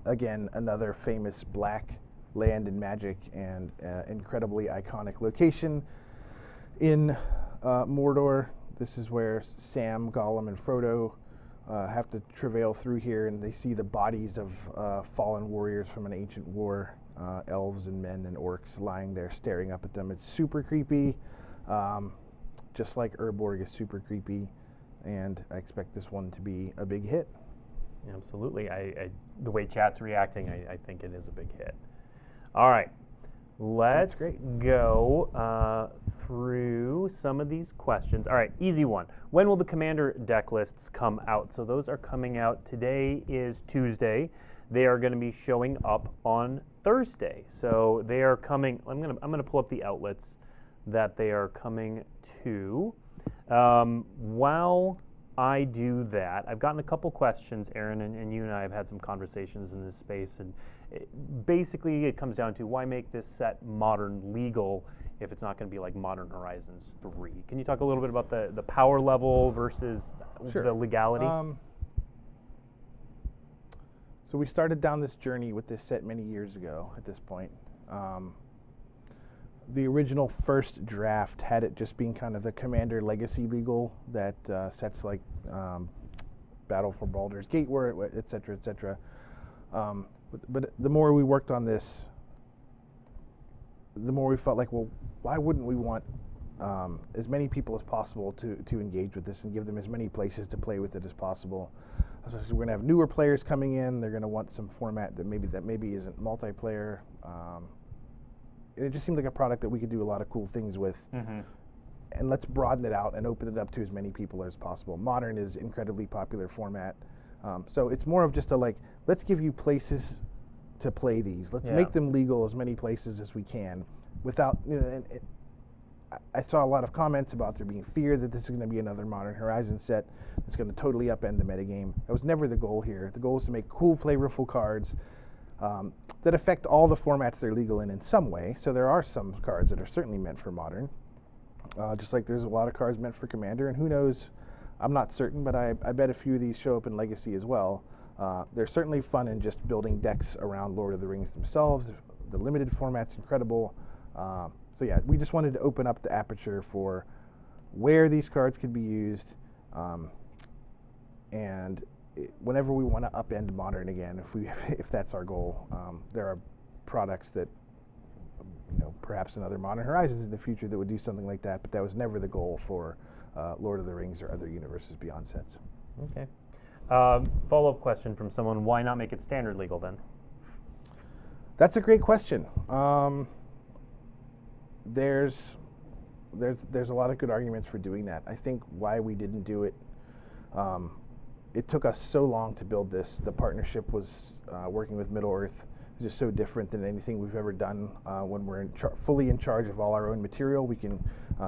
Again, another famous black land in Magic, and incredibly iconic location in Mordor. This is where Sam, Gollum, and Frodo have to travail through here, and they see the bodies of fallen warriors from an ancient war, elves and men and orcs lying there staring up at them. It's super creepy, just like Urborg is super creepy, and I expect this one to be a big hit. Absolutely. The way chat's reacting, I think it is a big hit. All right. Let's go through some of these questions. All right, easy one. When will the Commander deck lists come out? So those are coming out. Today is Tuesday. They are going to be showing up on Thursday. So they are coming. I'm gonna pull up the outlets that they are coming to. While I do that, I've gotten a couple questions, Aaron, and you and I have had some conversations in this space, and basically it comes down to why make this set modern legal if it's not going to be like Modern Horizons 3. Can you talk a little bit about the power level versus the legality? So we started down this journey with this set many years ago at this point. The original first draft had it just being kind of the Commander legacy legal that sets like Battle for Baldur's Gate were, et cetera, et cetera. But the more we worked on this, the more we felt like, well, why wouldn't we want as many people as possible to engage with this and give them as many places to play with it as possible? Especially we're going to have newer players coming in. They're going to want some format that maybe isn't multiplayer. It just seemed like a product that we could do a lot of cool things with. Mm-hmm. And let's broaden it out and open it up to as many people as possible. Modern is incredibly popular format. So it's more of just let's give you places to play these. Let's make them legal as many places as we can without, I saw a lot of comments about there being fear that this is going to be another Modern Horizons set that's going to totally upend the metagame. That was never the goal here. The goal is to make cool, flavorful cards that affect all the formats they're legal in some way. So there are some cards that are certainly meant for Modern, just like there's a lot of cards meant for Commander, and who knows, I'm not certain, but I bet a few of these show up in Legacy as well. They're certainly fun in just building decks around Lord of the Rings themselves. The limited format's incredible. So yeah, we just wanted to open up the aperture for where these cards could be used, and whenever we want to upend Modern again, if that's our goal, there are products that, perhaps another Modern Horizons in the future that would do something like that, but that was never the goal for Lord of the Rings or other Universes Beyond sets. Okay. Follow-up question from someone: why not make it standard legal then? That's a great question. There's a lot of good arguments for doing that. I think why we didn't do it, it took us so long to build this. The partnership was working with Middle-earth is just so different than anything we've ever done. When we're fully in charge of all our own material, we can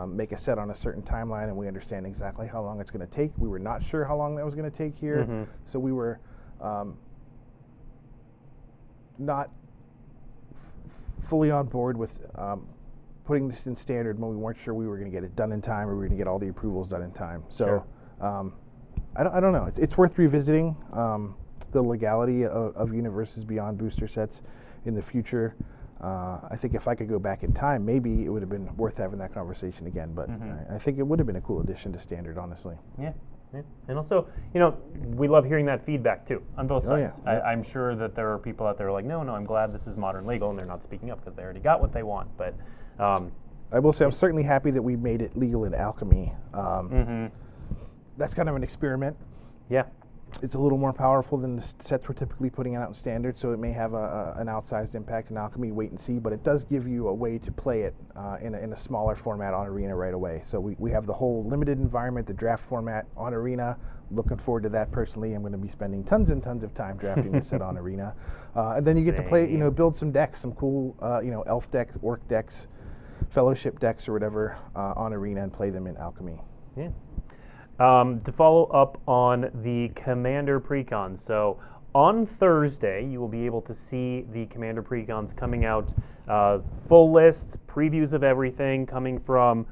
make a set on a certain timeline, and we understand exactly how long it's going to take. We were not sure how long that was going to take here, so we were not fully on board with putting this in standard when we weren't sure we were going to get it done in time, or we were going to get all the approvals done in time. So I don't know. It's worth revisiting the legality of Universes Beyond booster sets in the future. I think if I could go back in time, maybe it would have been worth having that conversation again. But I think it would have been a cool addition to standard, honestly. Yeah. Yeah. And also, we love hearing that feedback too on both sides. Yeah. I'm sure that there are people out there like, no, I'm glad this is Modern legal, and they're not speaking up because they already got what they want. But I will say I'm certainly happy that we made it legal in Alchemy. That's kind of an experiment. Yeah. It's a little more powerful than the sets we're typically putting out in standard, so it may have an outsized impact in Alchemy. Wait and see, but it does give you a way to play it in a smaller format on Arena right away. So we have the whole limited environment, the draft format on Arena. Looking forward to that personally. I'm going to be spending tons and tons of time drafting the set on Arena, and then you get to play, build some decks, some cool, elf decks, orc decks, fellowship decks, or whatever on Arena, and play them in Alchemy. Yeah. To follow up on the Commander precons, so on Thursday you will be able to see the Commander precons coming out, full lists, previews of everything coming from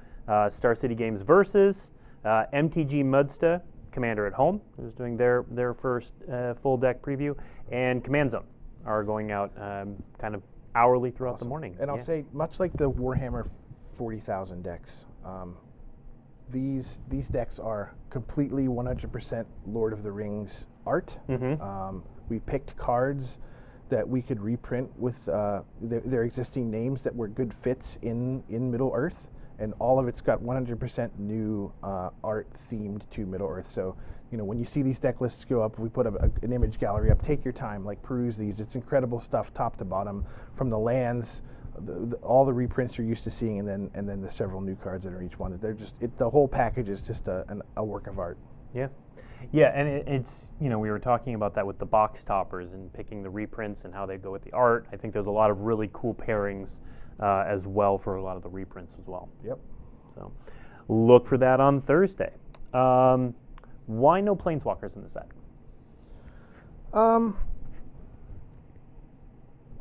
Star City Games Versus, MTG Mudsta, Commander at Home, who's doing their first full deck preview, and Command Zone are going out kind of hourly throughout the morning. And I'll say, much like the Warhammer 40,000 decks, these decks are completely 100% Lord of the Rings art. We picked cards that we could reprint with their existing names that were good fits in Middle-earth, and all of it's got 100% new art themed to Middle-earth. So, when you see these deck lists go up, we put an image gallery up. Take your time, peruse these. It's incredible stuff, top to bottom, from the lands, all the reprints you're used to seeing, and then the several new cards that are each one. They're just the whole package is just a work of art. Yeah, yeah, and it's we were talking about that with the box toppers and picking the reprints and how they go with the art. I think there's a lot of really cool pairings as well for a lot of the reprints as well. Yep. So look for that on Thursday. Why no Planeswalkers in the set?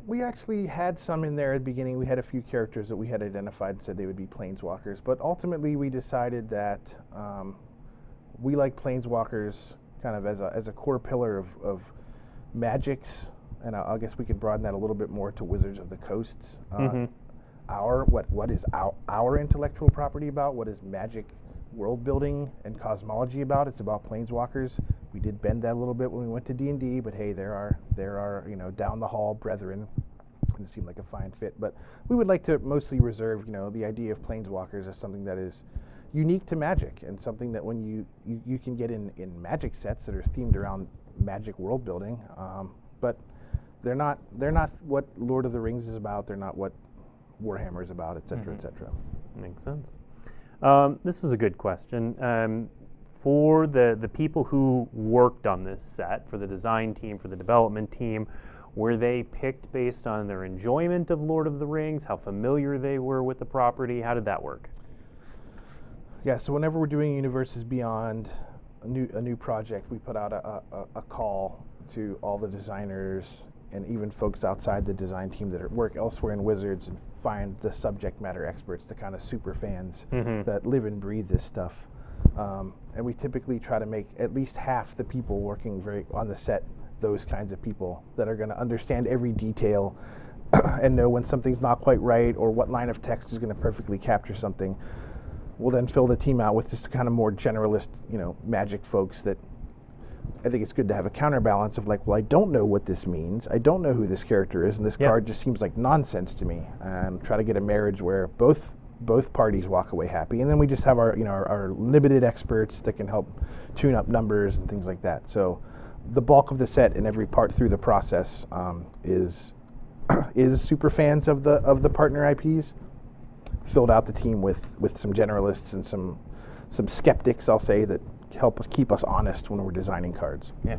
We actually had some in there at the beginning. We had a few characters that we had identified and said they would be Planeswalkers, but ultimately we decided that we like Planeswalkers kind of as a core pillar of Magics, and I guess we can broaden that a little bit more to Wizards of the Coasts. What is our intellectual property about? What is Magic world building and cosmology about? It's about Planeswalkers. We did bend that a little bit when we went to D&D, but hey, there are down the hall brethren, and it seemed like a fine fit. But we would like to mostly reserve the idea of Planeswalkers as something that is unique to Magic, and something that when you can get in Magic sets that are themed around Magic world building, but they're not what Lord of the Rings is about. They're not what Warhammer is about, et cetera, et cetera. Makes sense. This was a good question. For the people who worked on this set, for the design team, for the development team, were they picked based on their enjoyment of Lord of the Rings, how familiar they were with the property? How did that work? Yeah, so whenever we're doing Universes Beyond, a new project, we put out a call to all the designers and even folks outside the design team that work elsewhere in Wizards and find the subject matter experts, the kind of super fans that live and breathe this stuff. And we typically try to make at least half the people working on the set those kinds of people that are going to understand every detail and know when something's not quite right or what line of text is going to perfectly capture something. We'll then fill the team out with just kind of more generalist, magic folks that I think it's good to have a counterbalance of like, well, I don't know what this means. I don't know who this character is, and this card just seems like nonsense to me. And try to get a marriage where both parties walk away happy. And then we just have our limited experts that can help tune up numbers and things like that. So the bulk of the set and every part through the process is super fans of the partner IPs. Filled out the team with some generalists and some skeptics, I'll say, that help us keep us honest when we're designing cards. Yeah.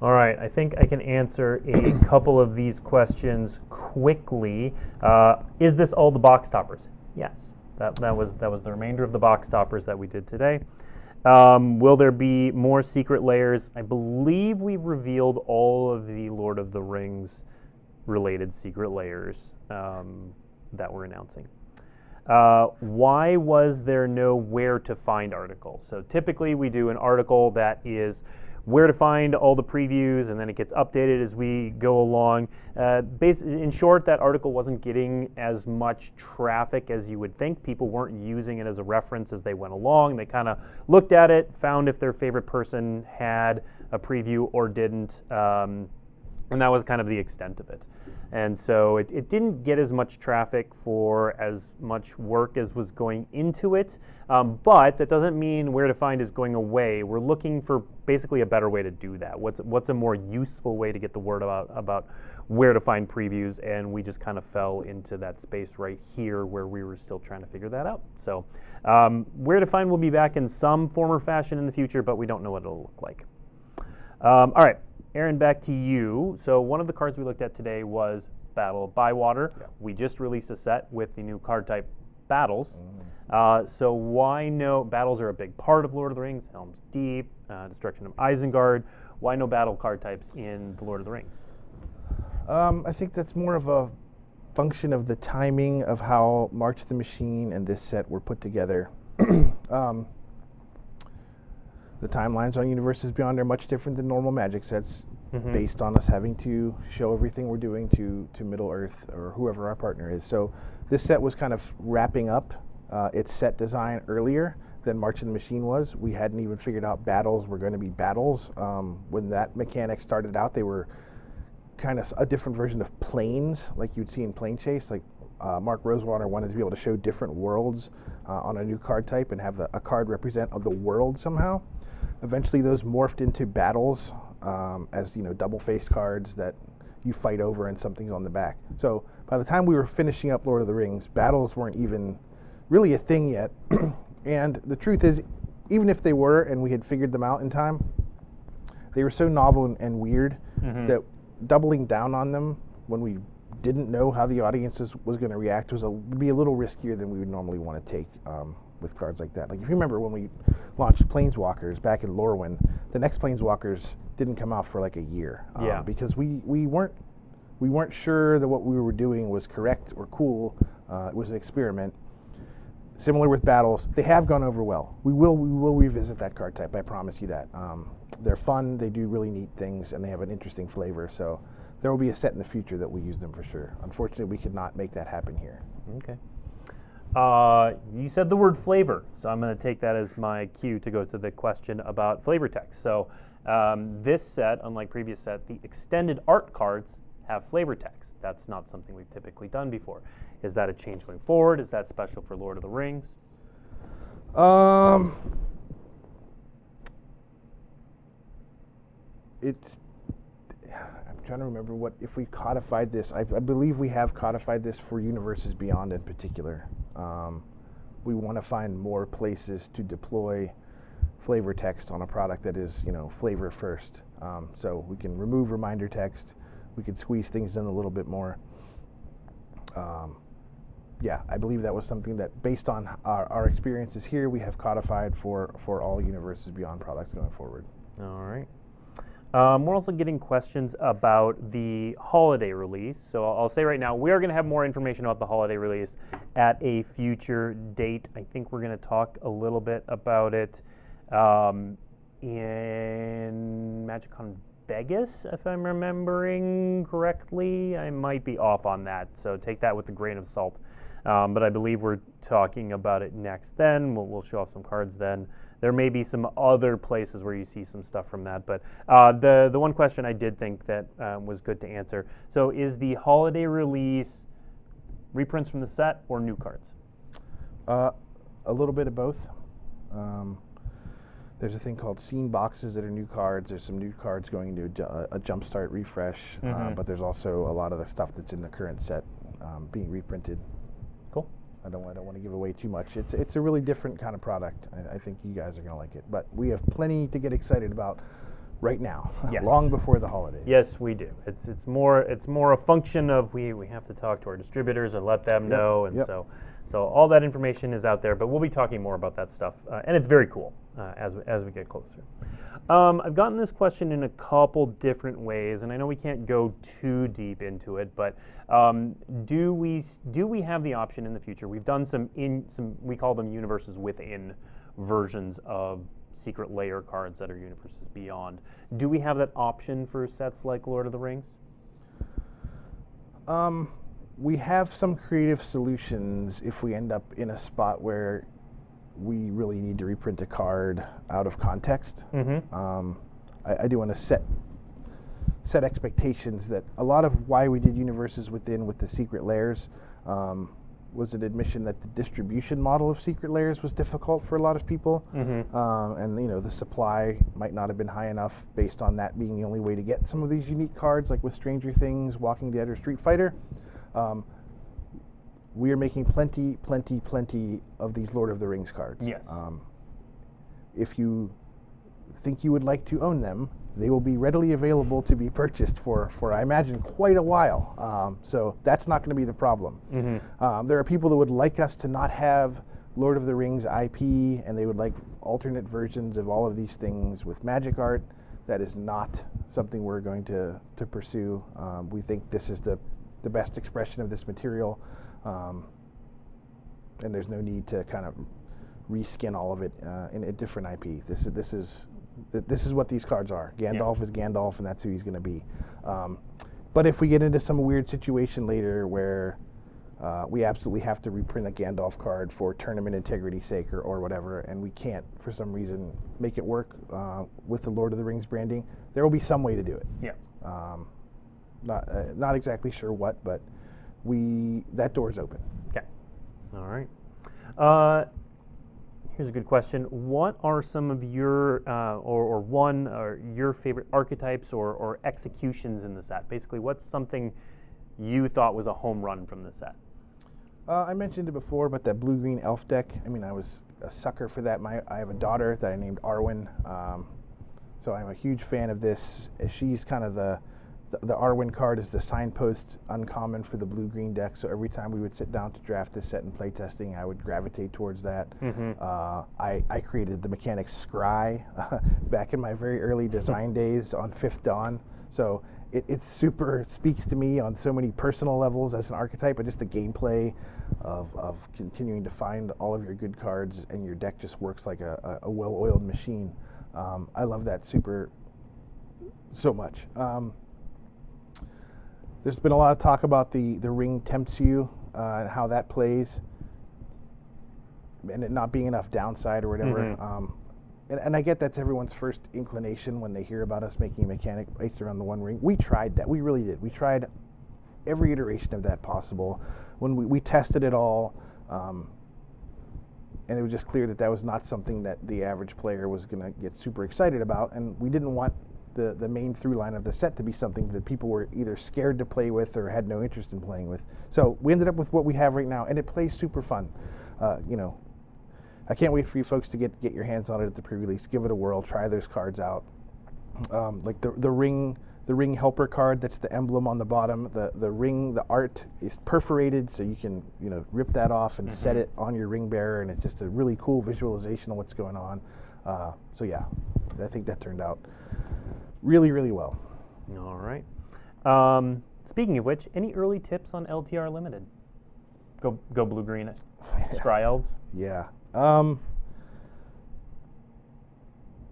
All right, I think I can answer a couple of these questions quickly. Is this all the box toppers? Yes, that was the remainder of the box toppers that we did today. Will there be more secret layers? I believe we've revealed all of the Lord of the Rings related secret layers that we're announcing. Why was there no where to find article? So typically we do an article that is where to find all the previews, and then it gets updated as we go along. In short, that article wasn't getting as much traffic as you would think. People weren't using it as a reference as they went along. They kind of looked at it, found if their favorite person had a preview or didn't, and that was kind of the extent of it. And so it didn't get as much traffic for as much work as was going into it, but that doesn't mean where to find is going away. We're looking for basically a better way to do that. What's a more useful way to get the word about where to find previews, and we just kind of fell into that space right here where we were still trying to figure that out. So where to find will be back in some form or fashion in the future, but we don't know what it'll look like. All right. Aaron, back to you. So one of the cards we looked at today was Battle of Bywater. Yeah. We just released a set with the new card type Battles. So why no battles are a big part of Lord of the Rings, Helm's Deep, Destruction of Isengard. Why no battle card types in the Lord of the Rings? I think that's more of a function of the timing of how March of the Machine and this set were put together. The timelines on Universes Beyond are much different than normal Magic sets, based on us having to show everything we're doing to Middle-earth or whoever our partner is. So this set was kind of wrapping up its set design earlier than March of the Machine was. We hadn't even figured out battles were going to be battles. When that mechanic started out, they were kind of a different version of planes, like you'd see in Plane Chase. Like Mark Rosewater wanted to be able to show different worlds on a new card type and have a card represent of the world somehow. Eventually, those morphed into battles as double-faced cards that you fight over and something's on the back. So by the time we were finishing up Lord of the Rings, battles weren't even really a thing yet. And the truth is, even if they were and we had figured them out in time, they were so novel and weird that doubling down on them when we didn't know how the audience was going to react would be a little riskier than we would normally want to take with cards like that. Like if you remember when we launched Planeswalkers back in Lorwyn, the next Planeswalkers didn't come out for like a year because we weren't sure that what we were doing was correct or cool. It was an experiment. Similar with battles, they have gone over well. We will revisit that card type. I promise you that. They're fun. They do really neat things, and they have an interesting flavor. So there will be a set in the future that we use them for sure. Unfortunately, we could not make that happen here. Okay. You said the word flavor, so I'm going to take that as my cue to go to the question about flavor text. So this set, unlike previous set, the extended art cards have flavor text. That's not something we've typically done before. Is that a change going forward? Is that special for Lord of the Rings? I'm trying to remember if we codified this. I believe we have codified this for Universes Beyond in particular. We want to find more places to deploy flavor text on a product that is, flavor first. So we can remove reminder text. We could squeeze things in a little bit more. yeah, I believe that was something that, based on our experiences here, we have codified for all Universes Beyond products going forward. All right. We're also getting questions about the holiday release. So I'll say right now, we are going to have more information about the holiday release at a future date. I think we're going to talk a little bit about it in MagicCon Vegas, if I'm remembering correctly. I might be off on that, so take that with a grain of salt. But I believe we're talking about it next then. We'll show off some cards then. There may be some other places where you see some stuff from that. But the one question I did think that was good to answer. So is the holiday release reprints from the set or new cards? A little bit of both. There's a thing called scene boxes that are new cards. There's some new cards going into a Jumpstart refresh. But there's also a lot of the stuff that's in the current set being reprinted. Cool. I don't want to give away too much. It's a really different kind of product. I think you guys are going to like it. But we have plenty to get excited about right now, yes. long before the holidays. Yes, we do. It's more a function of we have to talk to our distributors and let them know, and so all that information is out there. But we'll be talking more about that stuff, and it's very cool as we get closer. I've gotten this question in a couple different ways, and I know we can't go too deep into it, but do we have the option in the future? We've done some we call them universes within versions of secret layer cards that are universes beyond. Do we have that option for sets like Lord of the Rings? We have some creative solutions if we end up in a spot where we really need to reprint a card out of context. I do want to set expectations that a lot of why we did universes within with the secret layers was an admission that the distribution model of secret layers was difficult for a lot of people, and the supply might not have been high enough based on that being the only way to get some of these unique cards, like with Stranger Things, Walking Dead, or Street Fighter. We are making plenty of these Lord of the Rings cards. Yes. If you think you would like to own them, they will be readily available to be purchased for I imagine, quite a while. So that's not going to be the problem. There are people that would like us to not have Lord of the Rings IP, and they would like alternate versions of all of these things with magic art. That is not something we're going to pursue. We think this is the best expression of this material, and there's no need to kind of reskin all of it in a different IP. This is what these cards are. Gandalf is Gandalf, and that's who he's going to be. But if we get into some weird situation later where we absolutely have to reprint a Gandalf card for tournament integrity's sake or whatever, and we can't, for some reason, make it work with the Lord of the Rings branding, there will be some way to do it. Yeah. Not exactly sure what, but that door's open. Okay. All right. Here's a good question. What are some of your your favorite archetypes or executions in the set? Basically, what's something you thought was a home run from the set? I mentioned it before, but that blue-green elf deck, I mean, I was a sucker for that. I have a daughter that I named Arwen, so I'm a huge fan of this. She's kind of the Arwen card is the signpost uncommon for the blue-green deck, so every time we would sit down to draft this set in playtesting, I would gravitate towards that. I created the mechanic Scry back in my very early design days on 5th Dawn, so it super speaks to me on so many personal levels as an archetype, but just the gameplay of continuing to find all of your good cards, and your deck just works like a well-oiled machine. I love that so much. There's been a lot of talk about the ring tempts you and how that plays, and it not being enough downside or whatever. And I get that's everyone's first inclination when they hear about us making a mechanic based around the one ring. We tried that. We really did. We tried every iteration of that possible. When we tested it all, and it was just clear that was not something that the average player was going to get super excited about, and we didn't want the main through line of the set to be something that people were either scared to play with or had no interest in playing with. So we ended up with what we have right now, and it plays super fun. I can't wait for you folks to get your hands on it at the pre-release. Give it a whirl. Try those cards out. Like the ring the ring helper card, that's the emblem on the bottom. The ring, the art is perforated, so you can rip that off and set it on your ring bearer, and it's just a really cool visualization of what's going on. So yeah, I think that turned out really, really well. All right. Speaking of which, any early tips on LTR Limited? Go blue-green it. Scry Elves? Yeah.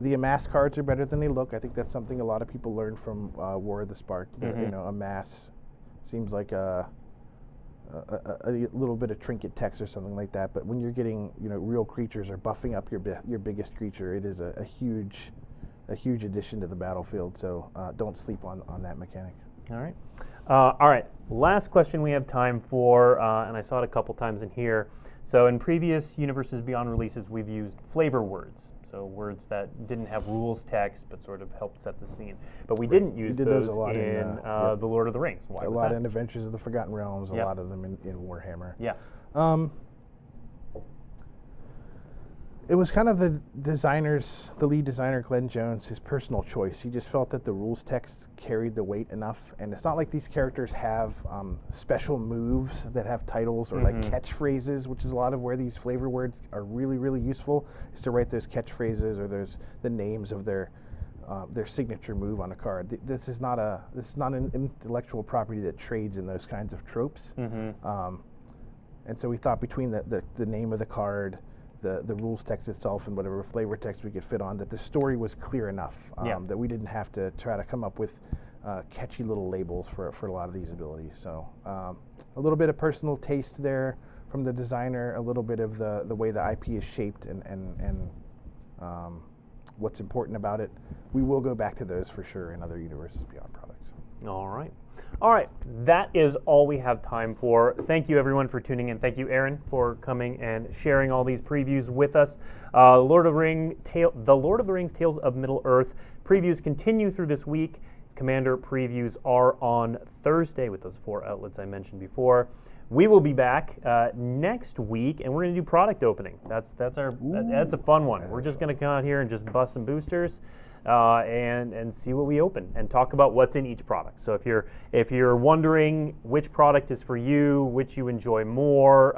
The amass cards are better than they look. I think that's something a lot of people learned from War of the Spark. Amass seems like a little bit of trinket text or something like that. But when you're getting real creatures or buffing up your biggest creature, it is a huge addition to the battlefield. So don't sleep on that mechanic. All right. All right. Last question we have time for, and I saw it a couple times in here. So in previous Universes Beyond releases, we've used flavor words. So words that didn't have rules text, but sort of helped set the scene. But we didn't use those a lot in The Lord of the Rings. Why a was lot that? in Adventures of the Forgotten Realms, a lot of them in Warhammer. Yeah. It was kind of the lead designer, Glenn Jones, his personal choice. He just felt that the rules text carried the weight enough. And it's not like these characters have special moves that have titles or like catchphrases, which is a lot of where these flavor words are really, really useful, is to write those catchphrases or the names of their signature move on a card. This is not an intellectual property that trades in those kinds of tropes. And so we thought between the name of the card, the rules text itself, and whatever flavor text we could fit on, that the story was clear enough that we didn't have to try to come up with catchy little labels for a lot of these abilities. So a little bit of personal taste there from the designer, a little bit of the way the IP is shaped and what's important about it. We will go back to those for sure in other Universes Beyond products. All right. All right, that is all we have time for. Thank you, everyone, for tuning in. Thank you, Aaron, for coming and sharing all these previews with us. The Lord of the Rings Tales of Middle-earth previews continue through this week. Commander previews are on Thursday with those 4 outlets I mentioned before. We will be back next week, and we're going to do product opening. That's a fun one. We're just going to come out here and just bust some boosters. And see what we open and talk about what's in each product. So if you're wondering which product is for you, which you enjoy more,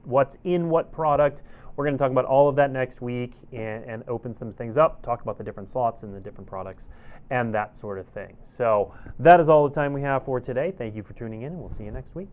what's in what product, we're going to talk about all of that next week and open some things up, talk about the different slots and the different products and that sort of thing. So that is all the time we have for today. Thank you for tuning in, and we'll see you next week.